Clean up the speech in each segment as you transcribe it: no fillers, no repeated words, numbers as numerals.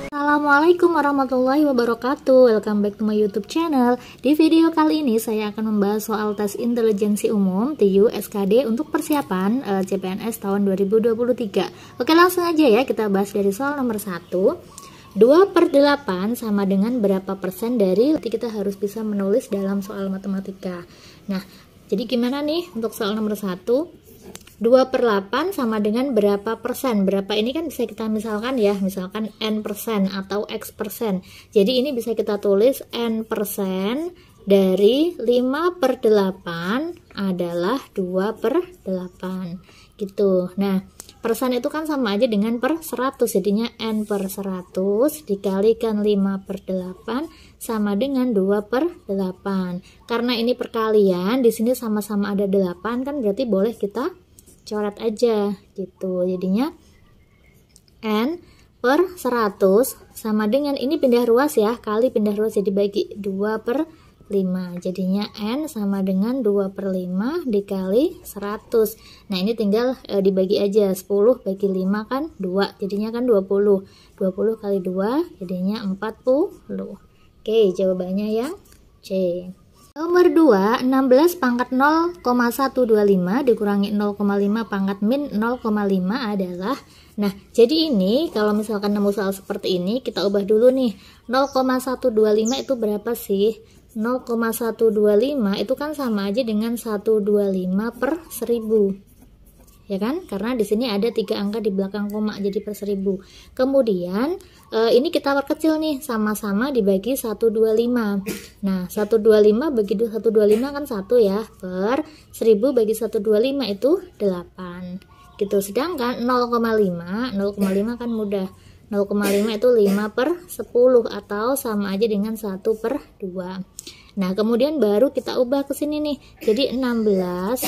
Assalamualaikum warahmatullahi wabarakatuh. Welcome back to my YouTube channel. Di video kali ini saya akan membahas soal tes intelijensi umum TIU SKD untuk persiapan CPNS tahun 2023. Oke, langsung aja ya, kita bahas dari soal nomor 1. 2/8 sama dengan berapa persen dari, nanti kita harus bisa menulis dalam soal matematika. Nah, jadi gimana nih untuk soal nomor 1? 2/8 sama dengan berapa persen? Berapa ini kan bisa kita misalkan ya, misalkan n persen atau x persen. Jadi ini bisa kita tulis n persen dari 5/8 adalah 2/8 gitu. Nah, persen itu kan sama aja dengan per 100, jadinya n per 100 dikalikan 5/8 sama dengan 2/8. Karena ini perkalian, di sini sama-sama ada 8 kan, berarti boleh kita coret aja gitu. Jadinya n per 100 sama dengan, ini pindah ruas ya, kali pindah ruas jadi bagi 2/5, jadinya n sama dengan 2/5 dikali 100. Nah, ini tinggal dibagi aja, 10 bagi 5 kan 2, jadinya kan 20 kali 2 jadinya 40. Oke, jawabannya yang C. Nomor 2, 16 pangkat 0,125 dikurangi 0,5 pangkat min 0,5 adalah, nah jadi ini kalau misalkan nemu soal seperti ini, kita ubah dulu nih. 0,125 itu berapa sih? 0,125 itu kan sama aja dengan 125 per 1000. Ya kan? Karena di sini ada 3 angka di belakang koma, jadi per 1000. Kemudian ini kita perkecil nih, sama-sama dibagi 125. Nah, 125 bagi 125 kan 1 ya, per 1000 bagi 125 itu 8. Gitu. Sedangkan 0,5 kan mudah. 0,5 itu 5/10 atau sama aja dengan 1/2. Nah, kemudian baru kita ubah ke sini nih. Jadi 16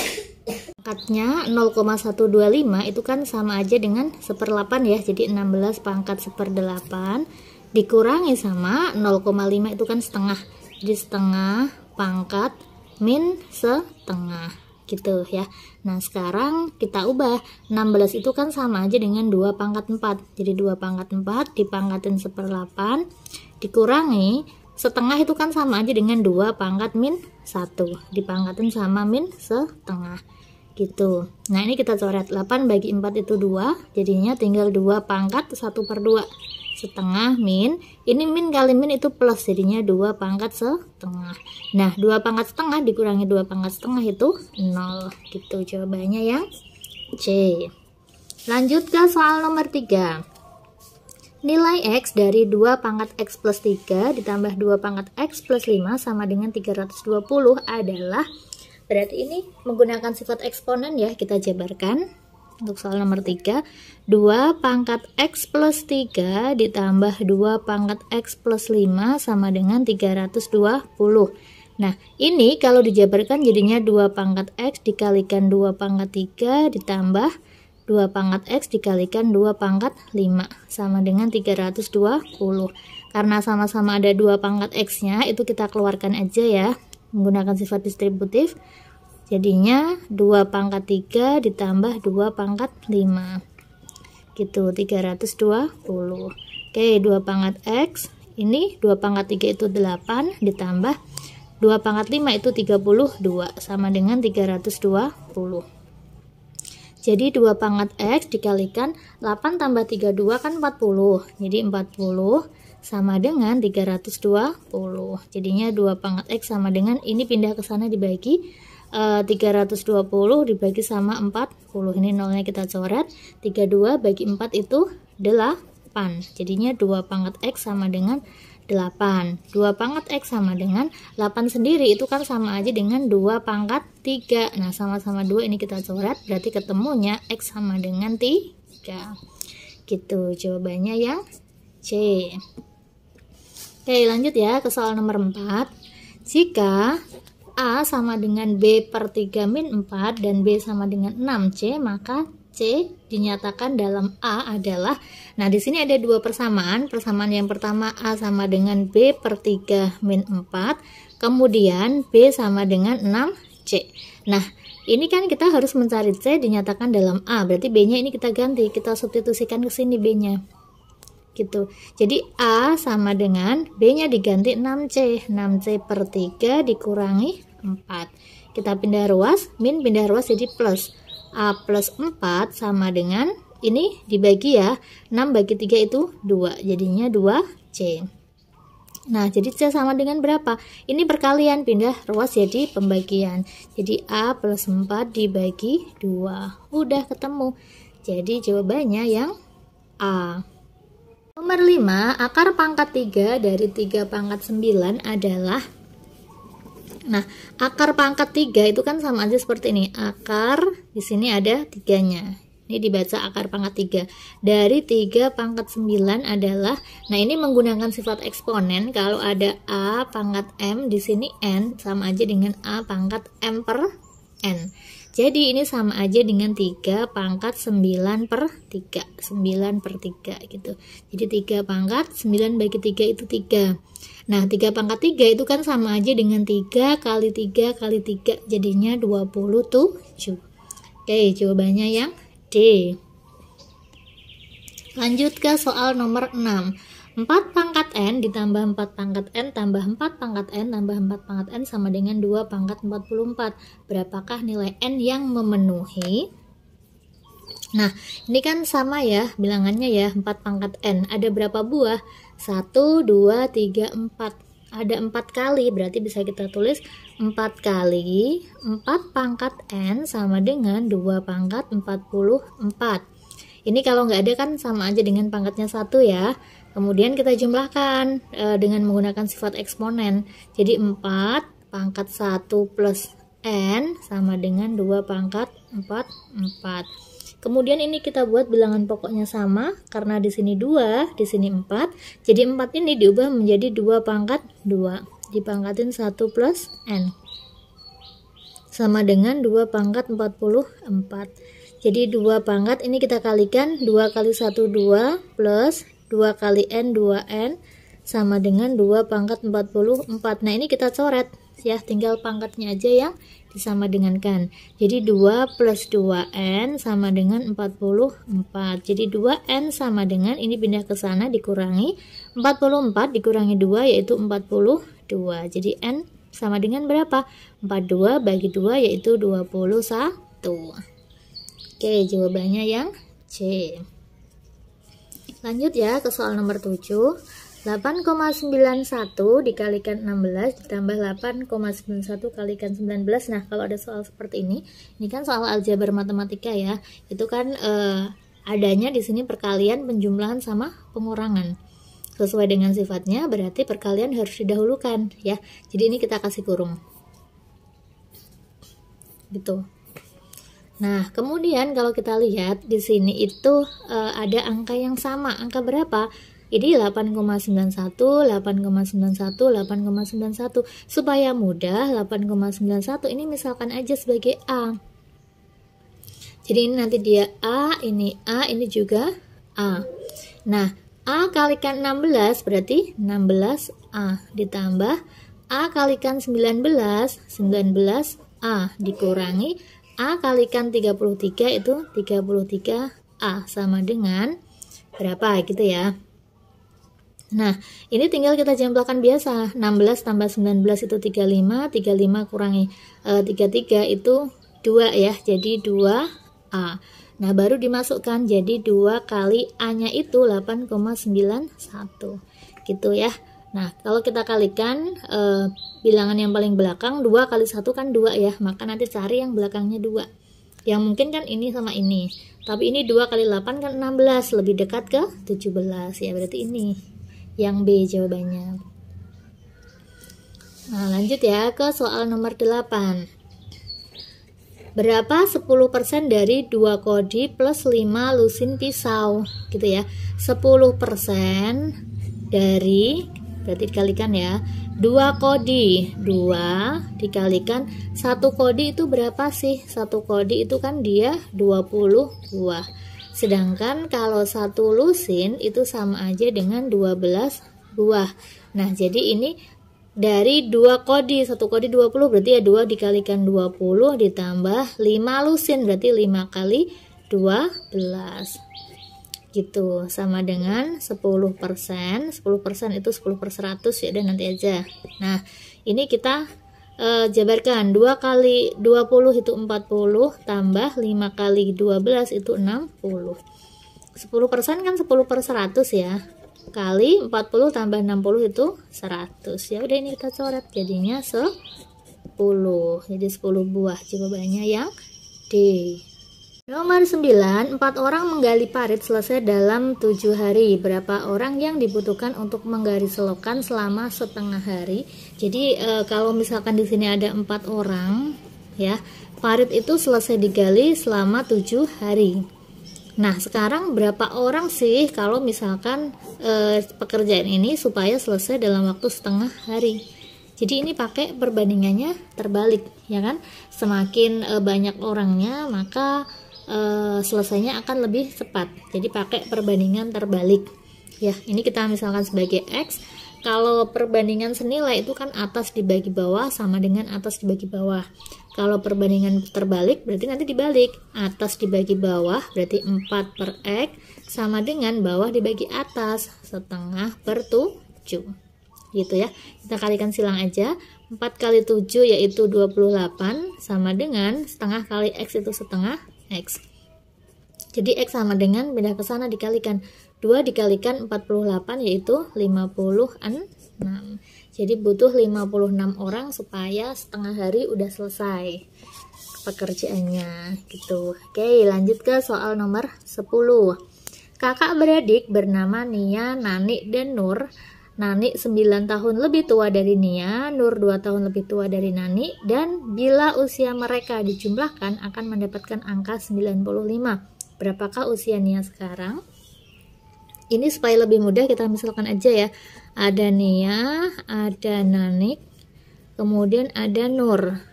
pangkatnya 0,125 itu kan sama aja dengan 1/8 ya. Jadi 16 pangkat 1/8 dikurangi sama 0,5 itu kan setengah. Jadi setengah pangkat min setengah gitu ya. Nah, sekarang kita ubah, 16 itu kan sama aja dengan 2 pangkat 4. Jadi 2 pangkat 4 dipangkatin 1/8 dikurangi setengah itu kan sama aja dengan 2 pangkat min 1 dipangkatin sama min setengah gitu. Nah, ini kita coret, 8 bagi 4 itu 2, jadinya tinggal 2 pangkat 1/2 setengah min, ini min kali min itu plus, jadinya 2 pangkat setengah. Nah, 2 pangkat setengah dikurangi 2 pangkat setengah itu 0 gitu. Jawabannya yang C. Lanjut ke soal nomor 3. Nilai X dari 2 pangkat X plus 3 ditambah 2 pangkat X plus 5 sama dengan 320 adalah, berarti ini menggunakan sifat eksponen ya, kita jabarkan. Untuk soal nomor 3, 2 pangkat X plus 3 ditambah 2 pangkat X plus 5 sama dengan 320. Nah, ini kalau dijabarkan jadinya 2 pangkat X dikalikan 2 pangkat 3 ditambah 2 pangkat X dikalikan 2 pangkat 5 sama dengan 320. Karena sama-sama ada 2 pangkat X-nya, itu kita keluarkan aja ya, menggunakan sifat distributif. Jadinya 2 pangkat 3 ditambah 2 pangkat 5 gitu, 320. Oke, 2 pangkat X, ini 2 pangkat 3 itu 8 ditambah 2 pangkat 5 itu 32 sama dengan 320. Jadi 2 pangkat X dikalikan 8 tambah 32 kan 40. Jadi 40 sama dengan 320. Jadinya 2 pangkat X sama dengan, ini pindah ke sana dibagi 320 dibagi sama 40. Ini nolnya kita coret. 32 bagi 4 itu 8. Jadinya 2 pangkat X sama dengan 8. 2 pangkat X sama dengan 8 sendiri itu kan sama aja dengan 2 pangkat 3. Nah, sama-sama 2 ini kita coret, berarti ketemunya X sama dengan 3. Gitu, jawabannya yang C. Oke, lanjut ya ke soal nomor 4. Jika A sama dengan B per 3 min 4 dan B sama dengan 6C, maka C dinyatakan dalam A adalah, nah di sini ada 2 persamaan. Persamaan yang pertama A sama dengan B per 3 min 4, kemudian B sama dengan 6C. Nah, ini kan kita harus mencari C dinyatakan dalam A, berarti B-nya ini kita ganti, kita substitusikan ke sini B-nya. Gitu. Jadi A sama dengan B-nya diganti 6C. 6C per 3 dikurangi 4. Kita pindah ruas, min pindah ruas jadi plus. A plus 4 sama dengan ini dibagi ya, 6 bagi 3 itu 2, jadinya 2C. Nah, jadi C sama dengan berapa? Ini perkalian, pindah ruas jadi pembagian. Jadi A plus 4 dibagi 2. Udah ketemu. Jadi jawabannya yang A. Nomor 5, akar pangkat 3 dari 3 pangkat 9 adalah, nah, akar pangkat 3 itu kan sama aja seperti ini. Akar di sini ada 3-nya. Ini dibaca akar pangkat 3 dari 3 pangkat 9 adalah, nah ini menggunakan sifat eksponen. Kalau ada A pangkat M, di sini N sama aja dengan A pangkat M per N. Jadi ini sama aja dengan 3 pangkat 9 per 3, 9 per 3 gitu. Jadi 3 pangkat 9 bagi 3 itu 3. Nah, 3 pangkat 3 itu kan sama aja dengan 3 kali 3 kali 3, jadinya 27. Oke, jawabannya yang D. Lanjut ke soal nomor 6. 4 pangkat N ditambah 4 pangkat N tambah 4 pangkat N tambah 4 pangkat N sama dengan 2 pangkat 44. Berapakah nilai N yang memenuhi? Nah, ini kan sama ya bilangannya ya, 4 pangkat N. Ada berapa buah? 1, 2, 3, 4. Ada 4 kali, berarti bisa kita tulis 4 kali 4 pangkat N sama dengan 2 pangkat 44. Ini kalau nggak ada kan sama aja dengan pangkatnya 1 ya. Kemudian kita jumlahkan dengan menggunakan sifat eksponen. Jadi 4 pangkat 1 plus N sama dengan 2 pangkat 44. Kemudian ini kita buat bilangan pokoknya sama, karena di sini 2, di sini 4. Jadi 4 ini diubah menjadi 2 pangkat 2. Dipangkatin 1 plus N. Sama dengan 2 pangkat 44. Jadi 2 pangkat ini kita kalikan, 2 kali 1 2 plus 2 kali N 2N sama dengan 2 pangkat 44. Nah ini kita coret ya, tinggal pangkatnya aja yang disama dengankan. Jadi 2 plus 2N sama dengan 44. Jadi 2N sama dengan, ini pindah ke sana dikurangi 44 dikurangi 2 yaitu 42. Jadi N sama dengan berapa? 42 bagi 2 yaitu 21. Oke, jawabannya yang C. Lanjut ya ke soal nomor 7. 8,91 dikalikan 16 ditambah 8,91 kalikan 19. Nah, kalau ada soal seperti ini kan soal aljabar matematika ya. Itu kan adanya di sini perkalian, penjumlahan sama pengurangan. Sesuai dengan sifatnya berarti perkalian harus didahulukan ya. Jadi ini kita kasih kurung. Gitu. Nah, kemudian kalau kita lihat di sini itu ada angka yang sama. Angka berapa? Ini 8,91, 8,91, 8,91. Supaya mudah, 8,91 ini misalkan aja sebagai A. Jadi ini nanti dia A, ini juga A. Nah, A kalikan 16 berarti 16A ditambah A kalikan 19, 19A dikurangi A kalikan 33 itu 33A sama dengan berapa gitu ya. Nah, ini tinggal kita jumlahkan biasa. 16 tambah 19 itu 35, 35 kurangi 33 itu 2 ya, jadi 2A. Nah, baru dimasukkan, jadi 2 kali A-nya itu 8,91 gitu ya. Nah, kalau kita kalikan bilangan yang paling belakang, 2 kali 1 kan 2 ya, maka nanti cari yang belakangnya 2. Yang mungkin kan ini sama ini, tapi ini 2 kali 8 kan 16, lebih dekat ke 17 ya, berarti ini yang B jawabannya. Nah, lanjut ya ke soal nomor 8. Berapa 10% dari 2 kodi plus 5 lusin pisau gitu ya. 10% dari, berarti dikalikan ya, 2 kodi, 2 dikalikan 1 kodi itu berapa sih? 1 kodi itu kan dia 20 buah. Sedangkan kalau 1 lusin itu sama aja dengan 12 buah. Nah, jadi ini dari 2 kodi. 1 kodi 20 berarti ya 2 dikalikan 20 ditambah 5 lusin berarti 5 kali 12 gitu, sama dengan 10%. 10% itu 10 per 100 ya, dan nanti aja. Nah ini kita jabarkan, 2 kali 20 itu 40 tambah 5 kali 12 itu 60. 10% kan 10 per 100 ya, kali 40 tambah 60 itu 100. Ya udah, ini kita coret jadinya 10. Jadi 10 buah. Jawabannya yang D. Nomor 9, 4 orang menggali parit selesai dalam 7 hari. Berapa orang yang dibutuhkan untuk menggali selokan selama setengah hari? Jadi kalau misalkan di sini ada 4 orang ya, parit itu selesai digali selama 7 hari. Nah, sekarang berapa orang sih kalau misalkan pekerjaan ini supaya selesai dalam waktu setengah hari? Jadi ini pakai perbandingannya terbalik, ya kan? Semakin banyak orangnya, maka selesainya akan lebih cepat. Jadi pakai perbandingan terbalik. Ya, ini kita misalkan sebagai X. Kalau perbandingan senilai itu kan atas dibagi bawah sama dengan atas dibagi bawah. Kalau perbandingan terbalik berarti nanti dibalik. Atas dibagi bawah berarti 4 per X sama dengan bawah dibagi atas, setengah per 7. Gitu ya. Kita kalikan silang aja. 4 kali 7 yaitu 28 sama dengan setengah kali X itu setengah X. Jadi X sama dengan pindah ke sana dikalikan 2 dikalikan 48 yaitu 56. Jadi butuh 56 orang supaya setengah hari udah selesai pekerjaannya gitu. Oke, lanjut ke soal nomor 10. Kakak beradik bernama Nia, Nani, dan Nur. Nani 9 tahun lebih tua dari Nia, Nur 2 tahun lebih tua dari Nani, dan bila usia mereka dijumlahkan akan mendapatkan angka 95. Berapakah usia Nia sekarang? Ini supaya lebih mudah kita misalkan aja ya. Ada Nia, ada Nani, kemudian ada Nur.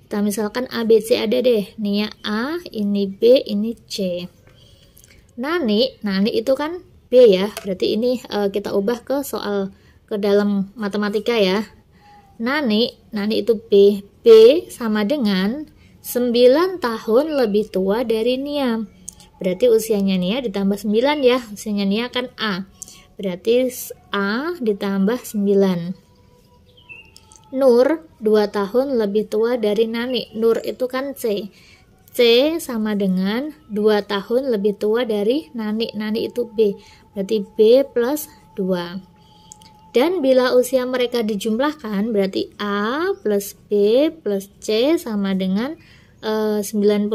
Kita misalkan A, B, C ada deh. Nia A, ini B, ini C. Nani itu kan B ya, berarti ini kita ubah ke soal ke dalam matematika ya. Nani itu B. B sama dengan 9 tahun lebih tua dari Nia. Berarti usianya Nia ditambah 9 ya. Usianya Nia kan A. Berarti A ditambah 9. Nur 2 tahun lebih tua dari Nani. Nur itu kan C. C sama dengan 2 tahun lebih tua dari Nani. Nani itu B. Berarti B plus 2. Dan bila usia mereka dijumlahkan, berarti A plus B plus C sama dengan 95.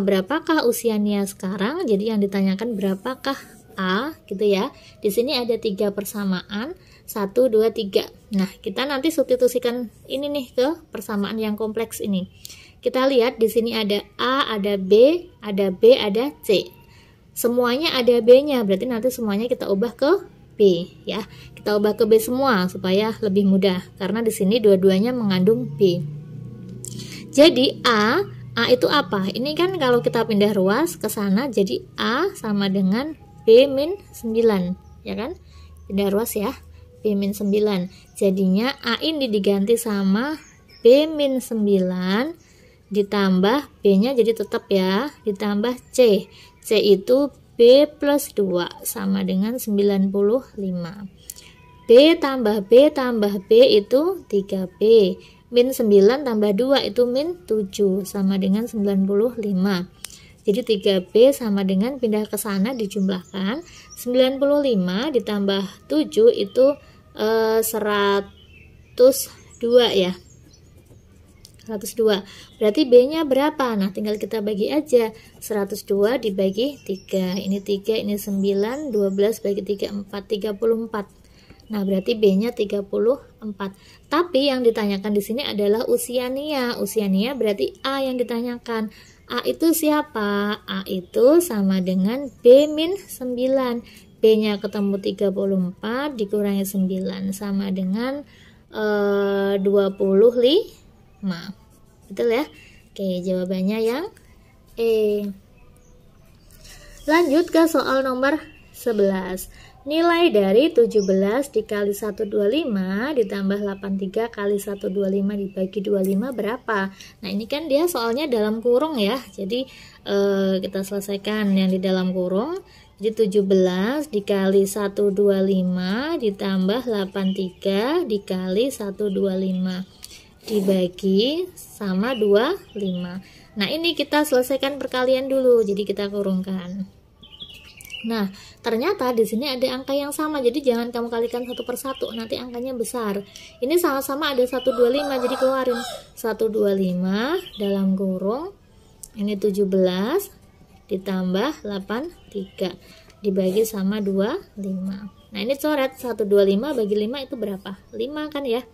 Berapakah usia Nia sekarang? Jadi yang ditanyakan berapakah A gitu ya. Di sini ada 3 persamaan. 1, 2, 3. Nah, kita nanti substitusikan ini nih ke persamaan yang kompleks ini. Kita lihat di sini ada A, ada B, ada B, ada C. Semuanya ada B-nya, berarti nanti semuanya kita ubah ke B ya. Kita ubah ke B semua supaya lebih mudah karena di sini dua-duanya mengandung B. Jadi A itu apa? Ini kan kalau kita pindah ruas ke sana jadi A sama dengan B min 9, ya kan? Pindah ruas ya. B min 9. Jadinya A ini diganti sama B min 9 ditambah B-nya jadi tetap ya, ditambah C. C itu B plus 2 sama dengan 95. B tambah B itu 3B. Min 9 tambah 2 itu min 7 sama dengan 95. Jadi 3B sama dengan pindah ke sana dijumlahkan 95 ditambah 7 itu 102 ya. 102. Berarti B-nya berapa? Nah, tinggal kita bagi aja. 102 dibagi 3. Ini 3, ini 9, 12 bagi 3, 4, 34. Nah, berarti B-nya 34. Tapi yang ditanyakan di sini adalah usia Nia. Usia Nia berarti A yang ditanyakan. A itu siapa? A itu sama dengan B min 9. B-nya ketemu 34 dikurangi 9 sama dengan 25. Betul ya? Oke, jawabannya yang E. Lanjut ke soal nomor 11. Nilai dari 17 dikali 125 ditambah 83 kali 125 dibagi 25 berapa? Nah, ini kan dia soalnya dalam kurung ya. Jadi kita selesaikan yang di dalam kurung. Jadi 17 dikali 125 ditambah 83 dikali 125 dibagi sama 25. Nah, ini kita selesaikan perkalian dulu. Jadi kita kurungkan. Nah, ternyata di sini ada angka yang sama, jadi jangan kamu kalikan satu per satu, nanti angkanya besar. Ini sama-sama ada 125, jadi keluarin 125 dalam kurung, ini 17 ditambah 83 dibagi sama 25. Nah, ini coret 125 bagi 5 itu berapa? 5 kan ya?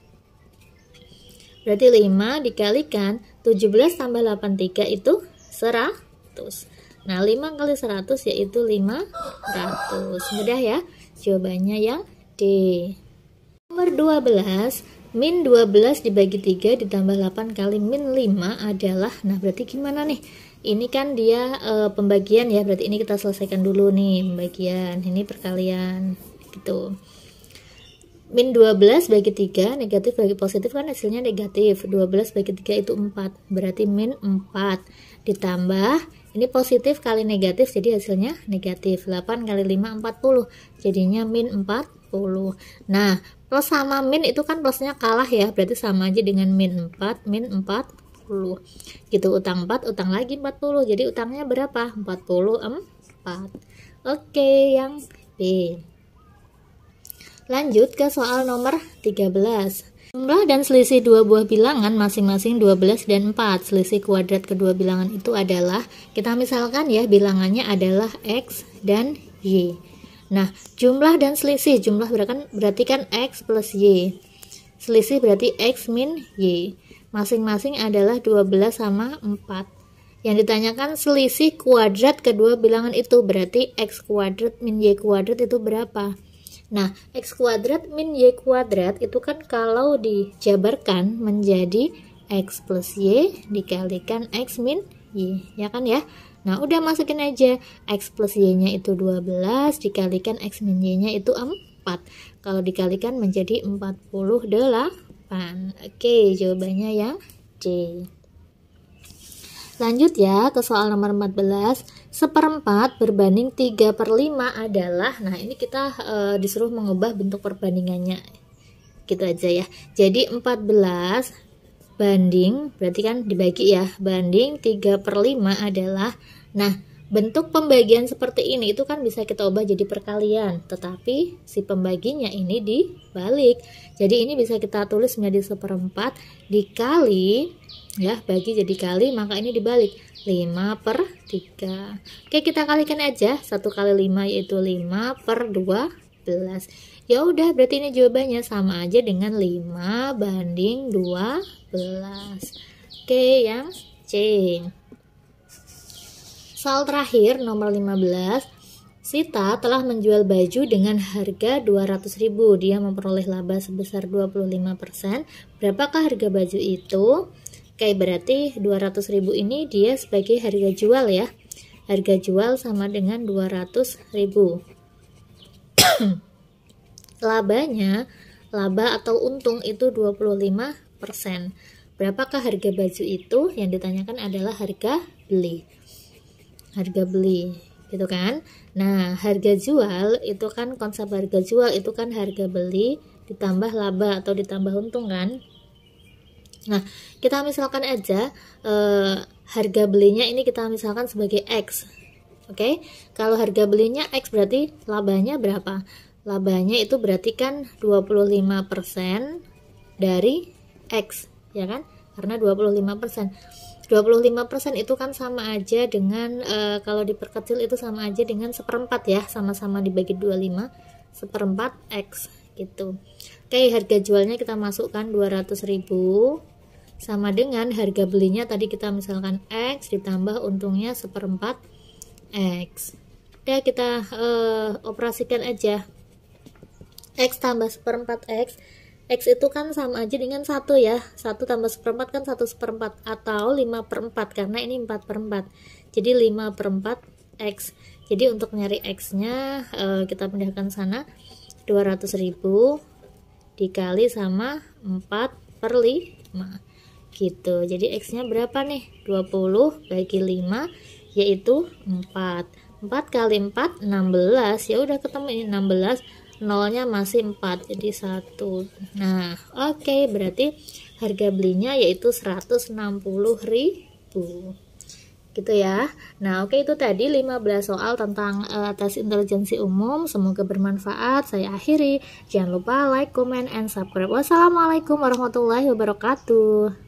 Berarti 5 dikalikan 17 tambah 83 itu 100. Nah, 5 kali 100 yaitu 500. Mudah ya? Jawabannya yang D. Nomor 12, min 12 dibagi 3 ditambah 8 kali min 5 adalah, nah berarti gimana nih? Ini kan dia pembagian ya, berarti ini kita selesaikan dulu nih pembagian. Ini perkalian gitu. Min 12 bagi 3, negatif bagi positif kan hasilnya negatif. 12 bagi 3 itu 4, berarti min 4 ditambah ini positif kali negatif, jadi hasilnya negatif. 8 kali 5 40, jadinya min 40. Nah, plus sama min itu kan plusnya kalah ya, berarti sama aja dengan min 4, min 40 gitu. Utang 4, utang lagi 40, jadi utangnya berapa? 44. Oke, yang B. Lanjut ke soal nomor 13. Jumlah dan selisih dua buah bilangan masing-masing 12 dan 4. Selisih kuadrat kedua bilangan itu adalah, kita misalkan ya, bilangannya adalah X dan Y. Nah, jumlah dan selisih, jumlah berarti kan X plus Y. Selisih berarti X min Y. Masing-masing adalah 12 sama 4. Yang ditanyakan selisih kuadrat kedua bilangan itu, berarti X kuadrat min Y kuadrat itu berapa? Nah, X kuadrat min Y kuadrat itu kan kalau dijabarkan menjadi X plus Y dikalikan X min Y, ya kan ya? Nah, udah masukin aja, X plus Y-nya itu 12 dikalikan X min Y-nya itu 4. Kalau dikalikan menjadi 48. Oke, jawabannya yang C. Lanjut ya ke soal nomor 14. 1/4 berbanding 3/5 adalah, nah ini kita disuruh mengubah bentuk perbandingannya gitu aja ya. Jadi 14 banding, berarti kan dibagi ya, banding 3/5 adalah, nah bentuk pembagian seperti ini itu kan bisa kita ubah jadi perkalian, tetapi si pembaginya ini dibalik. Jadi ini bisa kita tulis menjadi 1/4 dikali ya, bagi jadi kali, maka ini dibalik 5/3. Oke, kita kalikan aja, 1 kali 5 yaitu 5/12. Ya udah, berarti ini jawabannya sama aja dengan 5 banding 12. Oke, yang C. Soal terakhir nomor 15. Sita telah menjual baju dengan harga 200.000. Dia memperoleh laba sebesar 25%. Berapakah harga baju itu? Oke, berarti 200.000 ini dia sebagai harga jual ya. Harga jual sama dengan 200.000. Labanya, laba atau untung itu 25%. Berapakah harga baju itu? Yang ditanyakan adalah harga beli. Harga beli, gitu kan? Nah, harga jual itu kan, konsep harga jual itu kan harga beli ditambah laba atau ditambah untung kan? Nah, kita misalkan aja harga belinya ini kita misalkan sebagai X. Oke, kalau harga belinya X berarti labanya berapa? Labanya itu berarti kan 25% dari X, ya kan? Karena 25%. 25% itu kan sama aja dengan kalau diperkecil itu sama aja dengan 1/4 ya, sama-sama dibagi 25, 1/4 X gitu. Oke, harga jualnya kita masukkan 200.000 sama dengan harga belinya tadi kita misalkan X ditambah untungnya 1/4 X. Udah, kita operasikan aja. X tambah 1/4 X. X itu kan sama aja dengan 1 ya. 1 tambah 1/4 kan 1/4 atau 5/4 karena ini 4/4. Jadi 5/4 X. Jadi untuk nyari X-nya kita pindahkan sana, 200.000 dikali sama 4/5 gitu. Jadi X-nya berapa nih? 20 bagi 5 yaitu 4. 4 kali 4 16. Ya udah ketemu ini 16, nolnya masih 4 jadi 1. Nah, oke, berarti harga belinya yaitu 160.000 gitu ya. Nah, oke, itu tadi 15 soal tentang tes intelijensi umum. Semoga bermanfaat. Saya akhiri. Jangan lupa like, comment, and subscribe. Wassalamualaikum warahmatullahi wabarakatuh.